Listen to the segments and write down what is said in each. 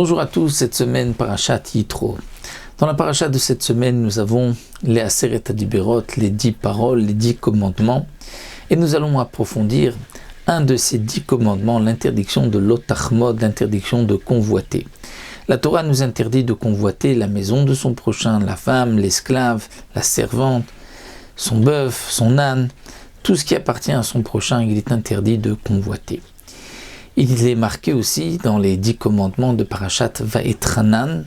Bonjour à tous, cette semaine, Parashat Yitro. Dans la Parashat de cette semaine, nous avons les Aseret Adiberot, les 10 paroles, les 10 commandements. Et nous allons approfondir un de ces 10 commandements, l'interdiction de l'otachmod, l'interdiction de convoiter. La Torah nous interdit de convoiter la maison de son prochain, la femme, l'esclave, la servante, son bœuf, son âne. Tout ce qui appartient à son prochain, il est interdit de convoiter. Il est marqué aussi dans les 10 commandements de Parashat Vaetranan,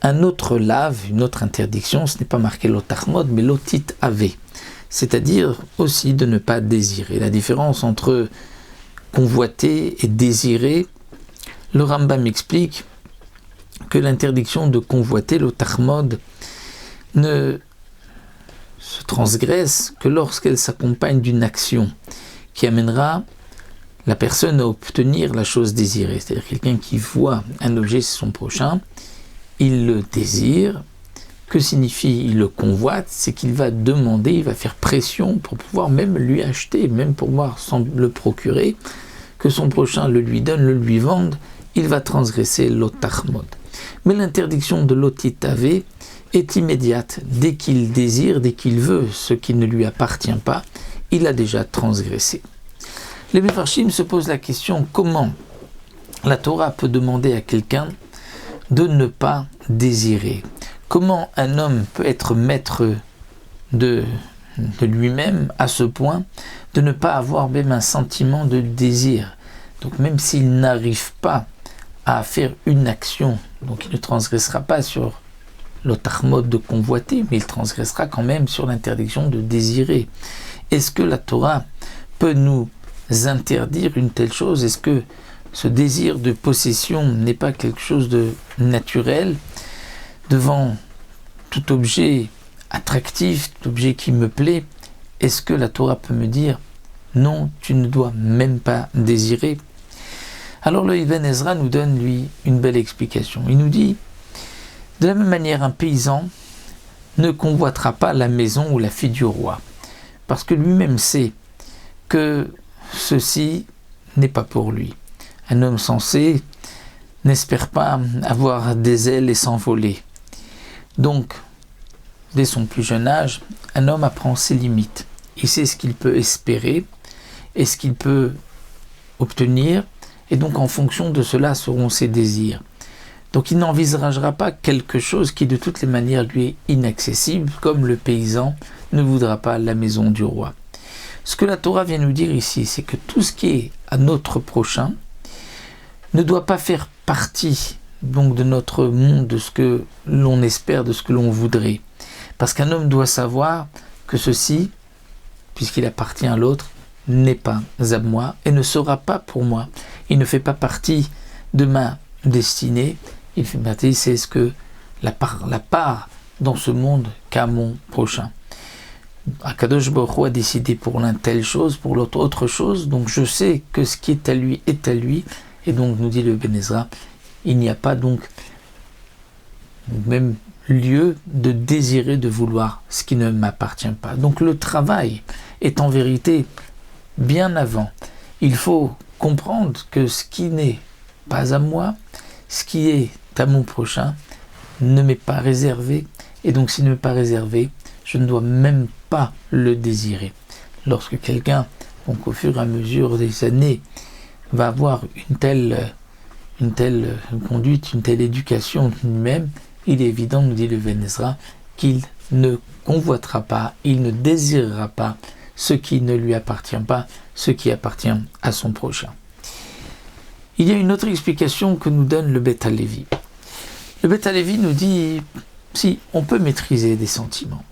un autre lave, une autre interdiction, ce n'est pas marqué l'otachmod, mais l'otit ave, c'est-à-dire aussi de ne pas désirer. La différence entre convoiter et désirer, le Rambam explique que l'interdiction de convoiter, l'otachmod, ne se transgresse que lorsqu'elle s'accompagne d'une action qui amènera la personne à obtenir la chose désirée. C'est-à-dire quelqu'un qui voit un objet chez son prochain, il le désire. Que signifie il le convoite? C'est qu'il va demander, il va faire pression pour pouvoir même lui acheter, même pour pouvoir le procurer, que son prochain le lui donne, le lui vende, il va transgresser l'otachmod. Mais l'interdiction de l'otit ave est immédiate. Dès qu'il désire, dès qu'il veut ce qui ne lui appartient pas, il a déjà transgressé. Les Mefarshim se posent la question, comment la Torah peut demander à quelqu'un de ne pas désirer? Comment un homme peut être maître de lui-même à ce point de ne pas avoir même un sentiment de désir? Donc même s'il n'arrive pas à faire une action, donc il ne transgressera pas sur l'otachmod de convoiter, mais il transgressera quand même sur l'interdiction de désirer. Est-ce que la Torah peut nous interdire une telle chose? Est-ce que ce désir de possession n'est pas quelque chose de naturel devant tout objet attractif, tout objet qui me plaît? Est-ce que la Torah peut me dire non, tu ne dois même pas désirer? Alors le Ibn Ezra nous donne lui une belle explication. Il nous dit, de la même manière, un paysan ne convoitera pas la maison ou la fille du roi, parce que lui-même sait que ceci n'est pas pour lui. Un homme sensé n'espère pas avoir des ailes et s'envoler. Donc, dès son plus jeune âge, un homme apprend ses limites. Il sait ce qu'il peut espérer et ce qu'il peut obtenir, et donc en fonction de cela seront ses désirs. Donc il n'envisagera pas quelque chose qui de toutes les manières lui est inaccessible, comme le paysan ne voudra pas la maison du roi. Ce que la Torah vient nous dire ici, c'est que tout ce qui est à notre prochain ne doit pas faire partie donc de notre monde, de ce que l'on espère, de ce que l'on voudrait. Parce qu'un homme doit savoir que ceci, puisqu'il appartient à l'autre, n'est pas à moi et ne sera pas pour moi. Il ne fait pas partie de ma destinée, il fait partie, c'est ce que la part dans ce monde qu'a mon prochain. Akadosh Baruch Hu a décidé pour l'un telle chose, pour l'autre autre chose, donc je sais que ce qui est à lui, et donc nous dit le Ibn Ezra, il n'y a pas donc même lieu de désirer, de vouloir ce qui ne m'appartient pas. Donc le travail est en vérité bien avant. Il faut comprendre que ce qui n'est pas à moi, ce qui est à mon prochain, ne m'est pas réservé, et donc s'il ne m'est pas réservé, je ne dois même pas le désirer. Lorsque quelqu'un, donc au fur et à mesure des années, va avoir une telle conduite, une telle éducation de lui-même, il est évident, nous dit le Ibn Ezra, qu'il ne convoitera pas, il ne désirera pas ce qui ne lui appartient pas, ce qui appartient à son prochain. Il y a une autre explication que nous donne le Beth Halevi. Le Beth Halevi nous dit, si on peut maîtriser des sentiments.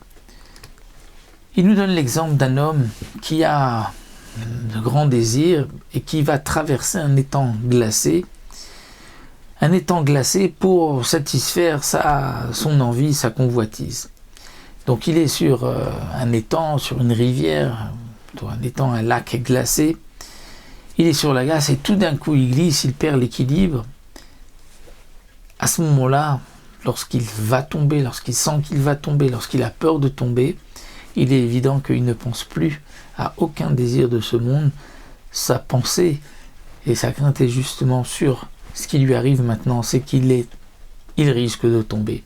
Il nous donne l'exemple d'un homme qui a de grands désirs et qui va traverser un étang glacé pour satisfaire son envie, sa convoitise. Donc il est sur un étang, sur une rivière, un étang, un lac glacé. Il est sur la glace et tout d'un coup il glisse, il perd l'équilibre. À ce moment-là, lorsqu'il va tomber, lorsqu'il sent qu'il va tomber, lorsqu'il a peur de tomber, il est évident qu'il ne pense plus à aucun désir de ce monde. Sa pensée et sa crainte est justement sur ce qui lui arrive maintenant, c'est il risque de tomber.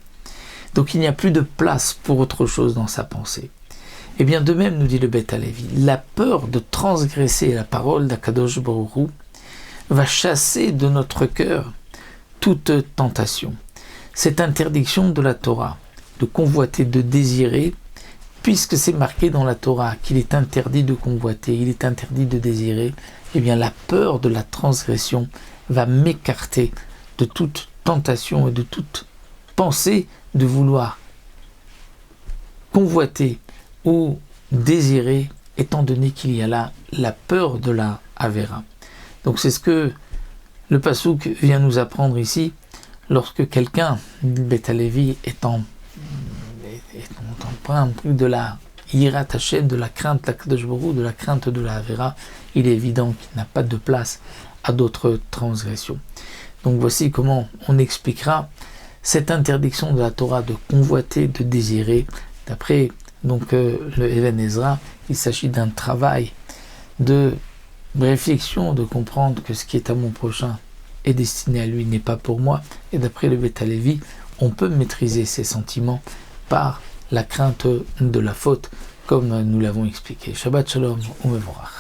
Donc il n'y a plus de place pour autre chose dans sa pensée. Et bien de même, nous dit le Beth Halevi, la peur de transgresser la parole d'Akadosh Baruch Hu va chasser de notre cœur toute tentation. Cette interdiction de la Torah, de convoiter, de désirer, puisque c'est marqué dans la Torah qu'il est interdit de convoiter, il est interdit de désirer, eh bien la peur de la transgression va m'écarter de toute tentation et de toute pensée de vouloir convoiter ou désirer, étant donné qu'il y a là la peur de la Avera. Donc c'est ce que le Passouk vient nous apprendre ici, lorsque quelqu'un, Beth Halevi, est en train de la Yirat Hashem, de la crainte de la crainte de la Avera, il est évident qu'il n'a pas de place à d'autres transgressions. Donc voici comment on expliquera cette interdiction de la Torah de convoiter, de désirer. D'après donc le Even Ezra, il s'agit d'un travail de réflexion, de comprendre que ce qui est à mon prochain est destiné à lui, n'est pas pour moi. Et d'après le Beth Halevi, on peut maîtriser ses sentiments par la crainte de la faute, comme nous l'avons expliqué. Shabbat Shalom, Umevorach.